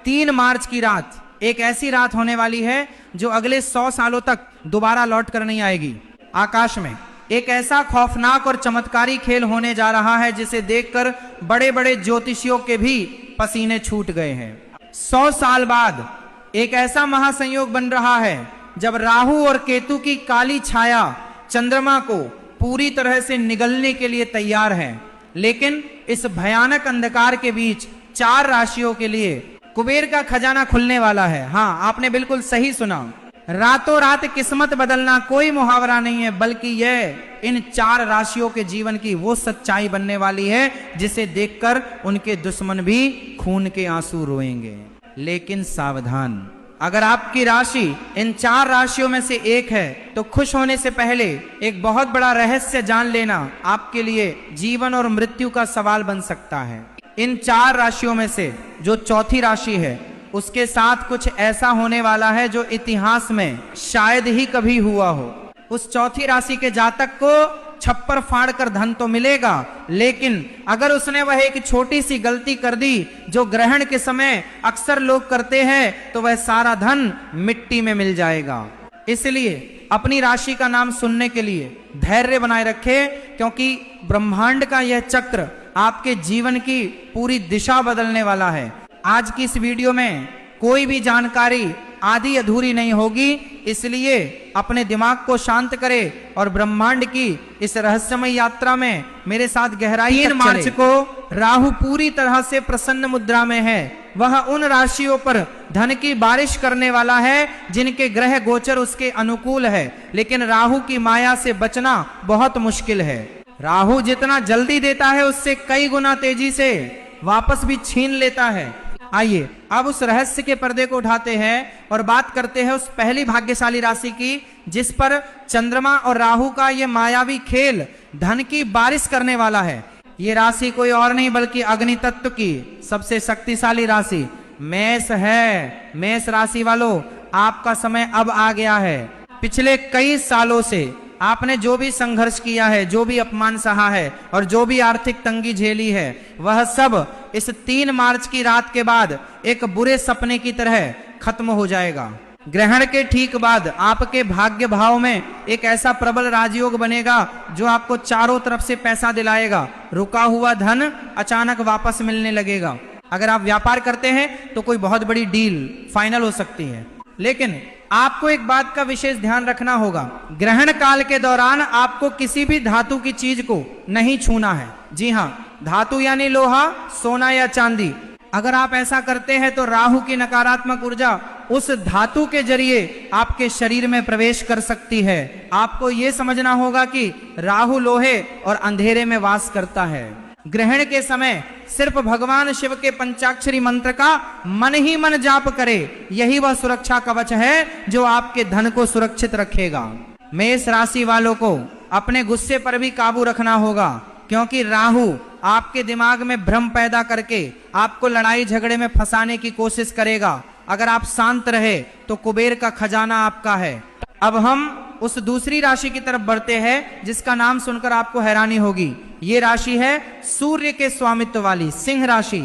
3 मार्च की रात एक ऐसी रात होने वाली है जो अगले 100 सालों तक दोबारा लौट कर नहीं आएगी। आकाश में एक ऐसा खौफनाक और चमत्कारी खेल होने जा रहा है जिसे देखकर बड़े बड़े ज्योतिषियों के भी पसीने छूट गए हैं। 100 साल बाद एक ऐसा महासंयोग बन रहा है जब राहु और केतु की काली छाया चंद्रमा को पूरी तरह से निगलने के लिए तैयार है। लेकिन इस भयानक अंधकार के बीच 4 राशियों के लिए कुबेर का खजाना खुलने वाला है। हाँ, आपने बिल्कुल सही सुना। रातों रात किस्मत बदलना कोई मुहावरा नहीं है, बल्कि यह इन 4 राशियों के जीवन की वो सच्चाई बनने वाली है जिसे देखकर उनके दुश्मन भी खून के आंसू रोएंगे। लेकिन सावधान, अगर आपकी राशि इन 4 राशियों में से एक है तो खुश होने से पहले एक बहुत बड़ा रहस्य जान लेना आपके लिए जीवन और मृत्यु का सवाल बन सकता है। इन 4 राशियों में से जो चौथी राशि है उसके साथ कुछ ऐसा होने वाला है जो इतिहास में शायद ही कभी हुआ हो। उस चौथी राशि के जातक को छप्पर फाड़ कर धन तो मिलेगा, लेकिन अगर उसने वह एक छोटी सी गलती कर दी जो ग्रहण के समय अक्सर लोग करते हैं तो वह सारा धन मिट्टी में मिल जाएगा। इसलिए अपनी राशि का नाम सुनने के लिए धैर्य बनाए रखें, क्योंकि ब्रह्मांड का यह चक्र आपके जीवन की पूरी दिशा बदलने वाला है। आज की इस वीडियो में कोई भी जानकारी आधी अधूरी नहीं होगी, इसलिए अपने दिमाग को शांत करें और ब्रह्मांड की इस रहस्यमय यात्रा में मेरे साथ गहराई 3 मार्च को राहु पूरी तरह से प्रसन्न मुद्रा में है। वह उन राशियों पर धन की बारिश करने वाला है जिनके ग्रह गोचर उसके अनुकूल है, लेकिन राहु की माया से बचना बहुत मुश्किल है। राहु जितना जल्दी देता है उससे कई गुना तेजी से वापस भी छीन लेता है। आइए अब उस रहस्य के पर्दे को उठाते हैं और बात करते हैं उस पहली भाग्यशाली राशि की जिस पर चंद्रमा और राहु का यह मायावी खेल धन की बारिश करने वाला है। ये राशि कोई और नहीं बल्कि अग्नि तत्व की सबसे शक्तिशाली राशि मेष है। मेष राशि वालों, आपका समय अब आ गया है। पिछले कई सालों से आपने जो भी संघर्ष किया है, जो भी अपमान सहा है और जो भी आर्थिक तंगी झेली है, वह सब इस 3 मार्च की रात के बाद एक बुरे सपने की तरह खत्म हो जाएगा। ग्रहण के ठीक बाद आपके भाग्य भाव में एक ऐसा प्रबल राजयोग बनेगा जो आपको चारों तरफ से पैसा दिलाएगा। रुका हुआ धन अचानक वापस मिलने लगेगा। अगर आप व्यापार करते हैं तो कोई बहुत बड़ी डील फाइनल हो सकती है। लेकिन आपको एक बात का विशेष ध्यान रखना होगा, ग्रहण काल के दौरान आपको किसी भी धातु की चीज को नहीं छूना है। जी हाँ, धातु यानी लोहा, सोना या चांदी। अगर आप ऐसा करते हैं तो राहु की नकारात्मक ऊर्जा उस धातु के जरिए आपके शरीर में प्रवेश कर सकती है। आपको यह समझना होगा कि राहु लोहे और अंधेरे में वास करता है। ग्रहण के समय सिर्फ भगवान शिव के पंचाक्षरी मंत्र का मन ही मन जाप करे, यही वह सुरक्षा कवच है जो आपके धन को सुरक्षित रखेगा। मेष राशि वालों को अपने गुस्से पर भी काबू रखना होगा, क्योंकि राहु आपके दिमाग में भ्रम पैदा करके आपको लड़ाई झगड़े में फंसाने की कोशिश करेगा। अगर आप शांत रहे तो कुबेर का खजाना आपका है। अब हम उस दूसरी राशि की तरफ बढ़ते हैं जिसका नाम सुनकर आपको हैरानी होगी। ये राशि है सूर्य के स्वामित्व वाली सिंह राशि।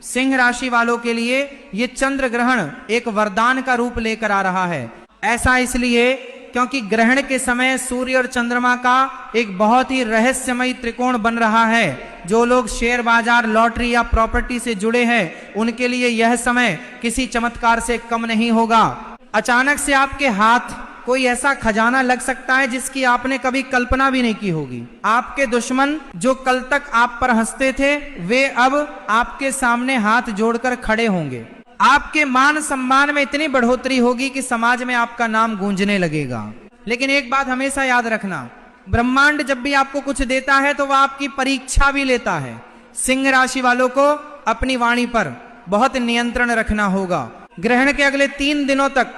सिंह राशि वालों के लिए ये चंद्र ग्रहण एक वरदान का रूप लेकर आ रहा है। ऐसा इसलिए क्योंकि ग्रहण के समय सूर्य और चंद्रमा का एक बहुत ही रहस्यमय त्रिकोण बन रहा है। जो लोग शेयर बाजार, लॉटरी या प्रॉपर्टी से जुड़े हैं उनके लिए यह समय किसी चमत्कार से कम नहीं होगा। अचानक से आपके हाथ कोई ऐसा खजाना लग सकता है जिसकी आपने कभी कल्पना भी नहीं की होगी। आपके दुश्मन जो कल तक आप पर हंसते थे वे अब आपके सामने हाथ जोड़कर खड़े होंगे। आपके मान सम्मान में इतनी बढ़ोतरी होगी कि समाज में आपका नाम गूंजने लगेगा। लेकिन एक बात हमेशा याद रखना, ब्रह्मांड जब भी आपको कुछ देता है तो वह आपकी परीक्षा भी लेता है। सिंह राशि वालों को अपनी वाणी पर बहुत नियंत्रण रखना होगा। ग्रहण के अगले 3 दिनों तक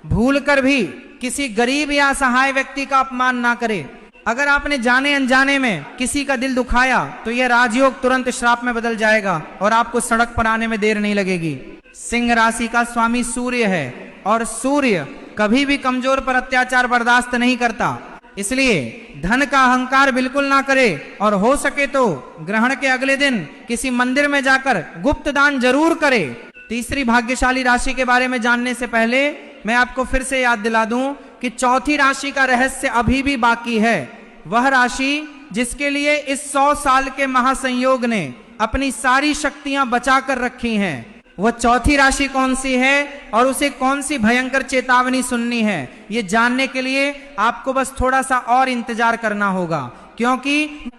भूलकर भी किसी गरीब या असहाय व्यक्ति का अपमान ना करे। अगर आपने जाने अनजाने में किसी का दिल दुखाया तो यह राजयोग तुरंत श्राप में बदल जाएगा और आपको सड़क पर आने में देर नहीं लगेगी। सिंह राशि का स्वामी सूर्य है और सूर्य कभी भी कमजोर पर अत्याचार बर्दाश्त नहीं करता। इसलिए धन का अहंकार बिल्कुल ना करे और हो सके तो ग्रहण के अगले दिन किसी मंदिर में जाकर गुप्त दान जरूर करे। तीसरी भाग्यशाली राशि के बारे में जानने से पहले मैं आपको फिर से याद दिला दूं कि चौथी राशि का रहस्य अभी भी बाकी है। वह राशि जिसके लिए इस 100 साल के महासंयोग ने अपनी सारी शक्तियां बचा कर रखी हैं, वह चौथी राशि कौन सी है और उसे कौन सी भयंकर चेतावनी सुननी है, ये जानने के लिए आपको बस थोड़ा सा और इंतजार करना होगा, क्योंकि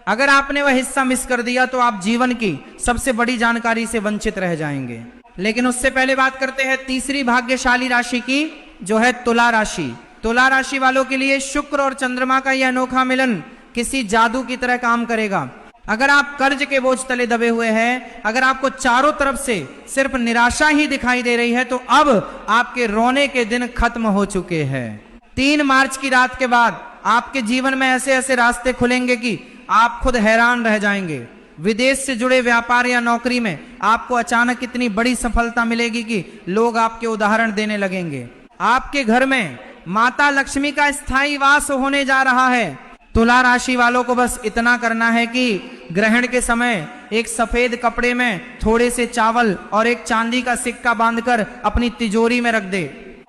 अगर आपने वह हिस्सा मिस कर दिया तो आप जीवन की सबसे बड़ी जानकारी से वंचित रह जाएंगे। लेकिन उससे पहले बात करते हैं तीसरी भाग्यशाली राशि की, जो है तुला राशि। तुला राशि वालों के लिए शुक्र और चंद्रमा का यह अनोखा मिलन किसी जादू की तरह काम करेगा। अगर आप कर्ज के बोझ तले दबे हुए हैं, अगर आपको चारों तरफ से सिर्फ निराशा ही दिखाई दे रही है, तो अब आपके रोने के दिन खत्म हो चुके हैं। 3 मार्च की रात के बाद आपके जीवन में ऐसे ऐसे रास्ते खुलेंगे कि आप खुद हैरान रह जाएंगे। विदेश से जुड़े व्यापार या नौकरी में आपको अचानक इतनी बड़ी सफलता मिलेगी कि लोग आपके उदाहरण देने लगेंगे। आपके घर में माता लक्ष्मी का स्थायी वास होने जा रहा है। तुला राशि वालों को बस इतना करना है कि ग्रहण के समय एक सफेद कपड़े में थोड़े से चावल और एक चांदी का सिक्का बांधकर अपनी तिजोरी में रख दे।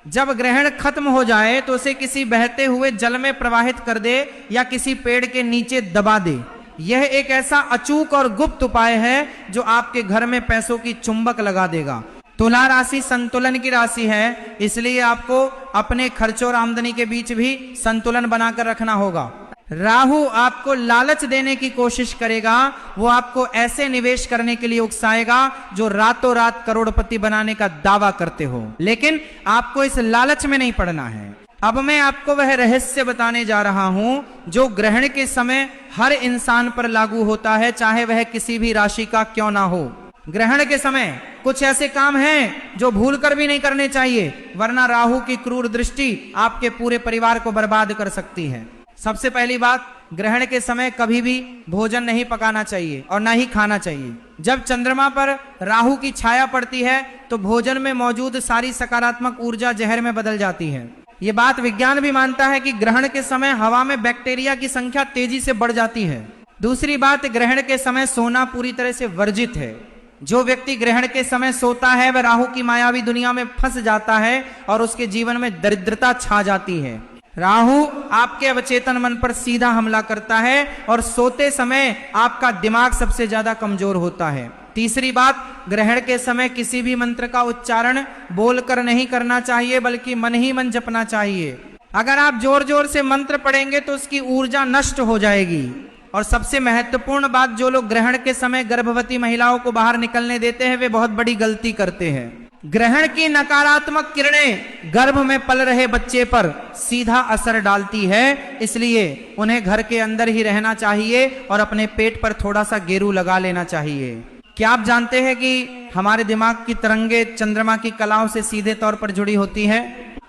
जब ग्रहण खत्म हो जाए तो उसे किसी बहते हुए जल में प्रवाहित कर दे या किसी पेड़ के नीचे दबा दे। यह एक ऐसा अचूक और गुप्त उपाय है जो आपके घर में पैसों की चुंबक लगा देगा। तुला राशि संतुलन की राशि है, इसलिए आपको अपने खर्चों और आमदनी के बीच भी संतुलन बनाकर रखना होगा। राहु आपको लालच देने की कोशिश करेगा, वो आपको ऐसे निवेश करने के लिए उकसाएगा जो रातों रात करोड़पति बनाने का दावा करते हो, लेकिन आपको इस लालच में नहीं पड़ना है। अब मैं आपको वह रहस्य बताने जा रहा हूं जो ग्रहण के समय हर इंसान पर लागू होता है, चाहे वह किसी भी राशि का क्यों ना हो। ग्रहण के समय कुछ ऐसे काम हैं जो भूलकर भी नहीं करने चाहिए, वरना राहु की क्रूर दृष्टि आपके पूरे परिवार को बर्बाद कर सकती है। सबसे पहली बात, ग्रहण के समय कभी भी भोजन नहीं पकाना चाहिए और ना ही खाना चाहिए। जब चंद्रमा पर राहु की छाया पड़ती है तो भोजन में मौजूद सारी सकारात्मक ऊर्जा जहर में बदल जाती है। ये बात विज्ञान भी मानता है कि ग्रहण के समय हवा में बैक्टीरिया की संख्या तेजी से बढ़ जाती है। दूसरी बात, ग्रहण के समय सोना पूरी तरह से वर्जित है। जो व्यक्ति ग्रहण के समय सोता है वह राहु की मायावी दुनिया में फंस जाता है और उसके जीवन में दरिद्रता छा जाती है। राहु आपके अवचेतन मन पर सीधा हमला करता है और सोते समय आपका दिमाग सबसे ज्यादा कमजोर होता है। तीसरी बात, ग्रहण के समय किसी भी मंत्र का उच्चारण बोलकर नहीं करना चाहिए, बल्कि मन ही मन जपना चाहिए। अगर आप जोर जोर से मंत्र पढ़ेंगे तो उसकी ऊर्जा नष्ट हो जाएगी। और सबसे महत्वपूर्ण बात, जो लोग ग्रहण के समय गर्भवती महिलाओं को बाहर निकलने देते हैं वे बहुत बड़ी गलती करते हैं। ग्रहण की नकारात्मक किरणें गर्भ में पल रहे बच्चे पर सीधा असर डालती है, इसलिए उन्हें घर के अंदर ही रहना चाहिए और अपने पेट पर थोड़ा सा गेरू लगा लेना चाहिए। क्या आप जानते हैं कि हमारे दिमाग की तरंगे चंद्रमा की कलाओं से सीधे तौर पर जुड़ी होती है?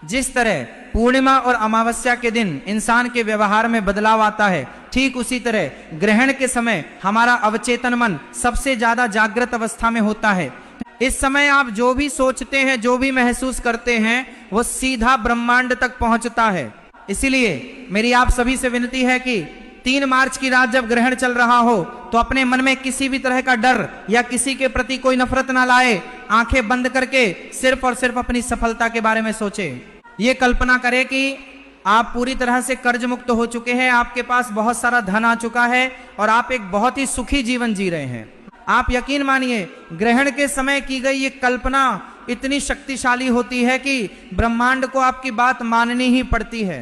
जिस तरह पूर्णिमा और अमावस्या के दिन इंसान के व्यवहार में बदलाव आता है, ठीक उसी तरह ग्रहण के समय हमारा अवचेतन मन सबसे ज्यादा जागृत अवस्था में होता है। इस समय आप जो भी सोचते हैं, जो भी महसूस करते हैं, वो सीधा ब्रह्मांड तक पहुंचता है। इसीलिए मेरी आप सभी से विनती है कि 3 मार्च की रात जब ग्रहण चल रहा हो तो अपने मन में किसी भी तरह का डर या किसी के प्रति कोई नफरत ना लाए। आंखें बंद करके सिर्फ और सिर्फ अपनी सफलता के बारे में सोचे। ये कल्पना करें कि आप पूरी तरह से कर्ज मुक्त हो चुके हैं, आपके पास बहुत सारा धन आ चुका है और आप एक बहुत ही सुखी जीवन जी रहे हैं। आप यकीन मानिए, ग्रहण के समय की गई ये कल्पना इतनी शक्तिशाली होती है कि ब्रह्मांड को आपकी बात माननी ही पड़ती है।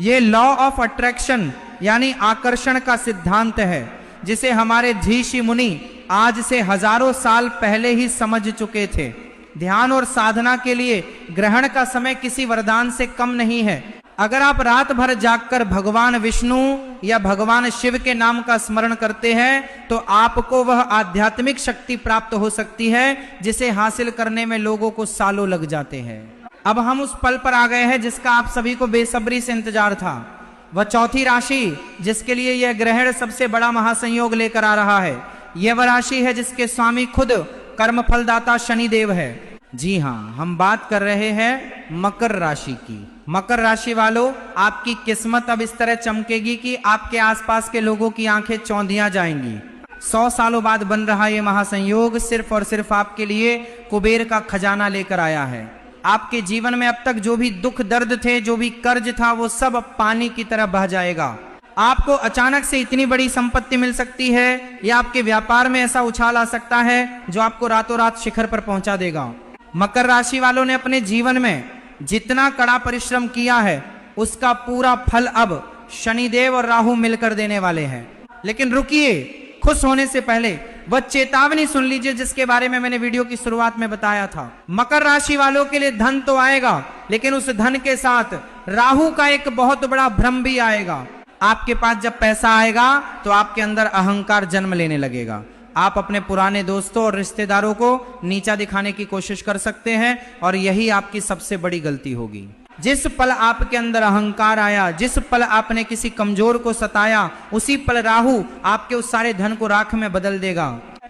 ये लॉ ऑफ अट्रैक्शन यानी आकर्षण का सिद्धांत है, जिसे हमारे ऋषि मुनि आज से हजारों साल पहले ही समझ चुके थे। ध्यान और साधना के लिए ग्रहण का समय किसी वरदान से कम नहीं है। अगर आप रात भर जागकर भगवान विष्णु या भगवान शिव के नाम का स्मरण करते हैं तो आपको वह आध्यात्मिक शक्ति प्राप्त हो सकती है जिसे हासिल करने में लोगों को सालों लग जाते हैं। अब हम उस पल पर आ गए हैं जिसका आप सभी को बेसब्री से इंतजार था। वह चौथी राशि जिसके लिए यह ग्रहण सबसे बड़ा महासंयोग लेकर आ रहा है, यह वह राशि है जिसके स्वामी खुद कर्म फलदाता शनिदेव है। जी हाँ, हम बात कर रहे हैं मकर राशि की। मकर राशि वालों, आपकी किस्मत अब इस तरह चमकेगी कि आपके आसपास के लोगों की आंखें चौंधिया जाएंगी। 100 सालों बाद बन रहा ये महासंयोग सिर्फ और सिर्फ आपके लिए कुबेर का खजाना लेकर आया है। आपके जीवन में अब तक जो भी दुख दर्द थे, जो भी कर्ज था, वो सब अब पानी की तरह बह जाएगा। आपको अचानक से इतनी बड़ी संपत्ति मिल सकती है, या आपके व्यापार में ऐसा उछाल आ सकता है जो आपको रातों रात शिखर पर पहुंचा देगा। मकर राशि वालों ने अपने जीवन में जितना कड़ा परिश्रम किया है उसका पूरा फल अब शनिदेव और राहु मिलकर देने वाले हैं। लेकिन रुकिए, खुश होने से पहले वह चेतावनी सुन लीजिए जिसके बारे में मैंने वीडियो की शुरुआत में बताया था। मकर राशि वालों के लिए धन तो आएगा, लेकिन उस धन के साथ राहु का एक बहुत बड़ा भ्रम भी आएगा। आपके पास जब पैसा आएगा तो आपके अंदर अहंकार जन्म लेने लगेगा। आप अपने पुराने दोस्तों और रिश्तेदारों को नीचा दिखाने की कोशिश कर सकते हैं, और यही आपकी सबसे बड़ी गलती होगी। जिस पल आपके अंदर अहंकार आया, जिस पल आपने किसी कमजोर को सताया, उसी पल राहु आपके उस सारे धन को राख में बदल देगा।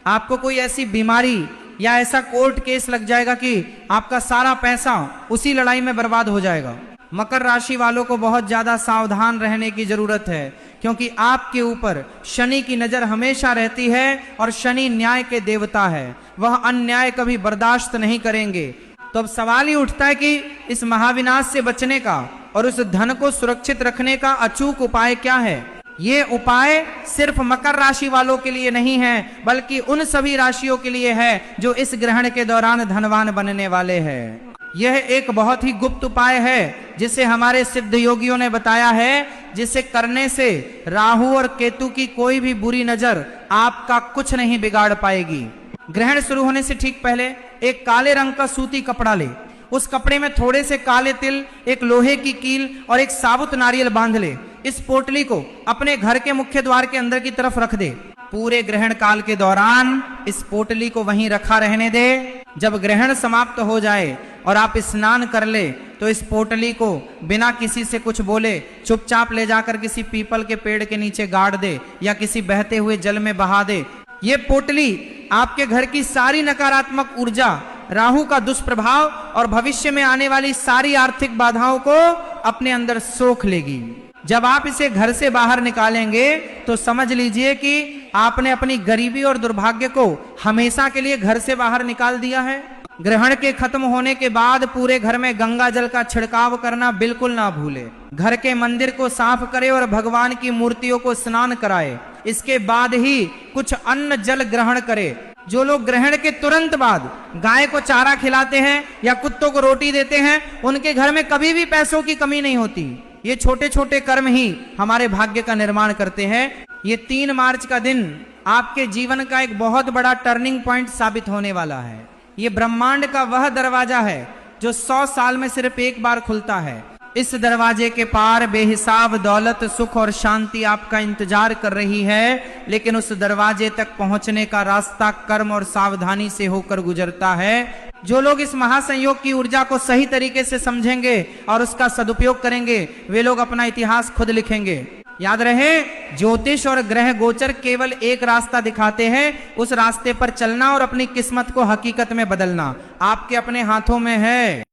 आपको कोई ऐसी बीमारी या ऐसा कोर्ट केस लग जाएगा कि आपका सारा पैसा उसी लड़ाई में बर्बाद हो जाएगा। मकर राशि वालों को बहुत ज्यादा सावधान रहने की जरूरत है, क्योंकि आपके ऊपर शनि की नजर हमेशा रहती है, और शनि न्याय के देवता है। वह अन्याय कभी बर्दाश्त नहीं करेंगे। तो अब सवाल ही उठता है कि इस महाविनाश से बचने का और उस धन को सुरक्षित रखने का अचूक उपाय क्या है। ये उपाय सिर्फ मकर राशि वालों के लिए नहीं है, बल्कि उन सभी राशियों के लिए है जो इस ग्रहण के दौरान धनवान बनने वाले हैं। यह एक बहुत ही गुप्त उपाय है जिसे हमारे सिद्ध योगियों ने बताया है, जिसे करने से राहु और केतु की कोई भी बुरी नजर आपका कुछ नहीं बिगाड़ पाएगी। ग्रहण शुरू होने से ठीक पहले एक काले रंग का सूती कपड़ा ले। उस कपड़े में थोड़े से काले तिल, एक लोहे की कील और एक साबुत नारियल बांध ले। इस पोटली को अपने घर के मुख्य द्वार के अंदर की तरफ रख दे। पूरे ग्रहण काल के दौरान इस पोटली को वहीं रखा रहने दे। जब ग्रहण समाप्त हो जाए और आप स्नान कर ले, तो इस पोटली को बिना किसी से कुछ बोले चुपचाप ले जाकर किसी पीपल के पेड़ के नीचे गाड़ दे, या किसी बहते हुए जल में बहा दे। ये पोटली आपके घर की सारी नकारात्मक ऊर्जा, राहु का दुष्प्रभाव और भविष्य में आने वाली सारी आर्थिक बाधाओं को अपने अंदर सोख लेगी। जब आप इसे घर से बाहर निकालेंगे तो समझ लीजिए कि आपने अपनी गरीबी और दुर्भाग्य को हमेशा के लिए घर से बाहर निकाल दिया है। ग्रहण के खत्म होने के बाद पूरे घर में गंगा जल का छिड़काव करना बिल्कुल ना भूले। घर के मंदिर को साफ करे और भगवान की मूर्तियों को स्नान कराए। इसके बाद ही कुछ अन्न जल ग्रहण करे। जो लोग ग्रहण के तुरंत बाद गाय को चारा खिलाते हैं या कुत्तों को रोटी देते हैं, उनके घर में कभी भी पैसों की कमी नहीं होती। ये छोटे छोटे कर्म ही हमारे भाग्य का निर्माण करते हैं। ये 3 मार्च का दिन आपके जीवन का एक बहुत बड़ा टर्निंग पॉइंट साबित होने वाला है। ये ब्रह्मांड का वह दरवाजा है जो 100 साल में सिर्फ एक बार खुलता है। इस दरवाजे के पार बेहिसाब दौलत, सुख और शांति आपका इंतजार कर रही है, लेकिन उस दरवाजे तक पहुंचने का रास्ता कर्म और सावधानी से होकर गुजरता है। जो लोग इस महासंयोग की ऊर्जा को सही तरीके से समझेंगे और उसका सदुपयोग करेंगे, वे लोग अपना इतिहास खुद लिखेंगे। याद रहे, ज्योतिष और ग्रह गोचर केवल एक रास्ता दिखाते हैं। उस रास्ते पर चलना और अपनी किस्मत को हकीकत में बदलना आपके अपने हाथों में है।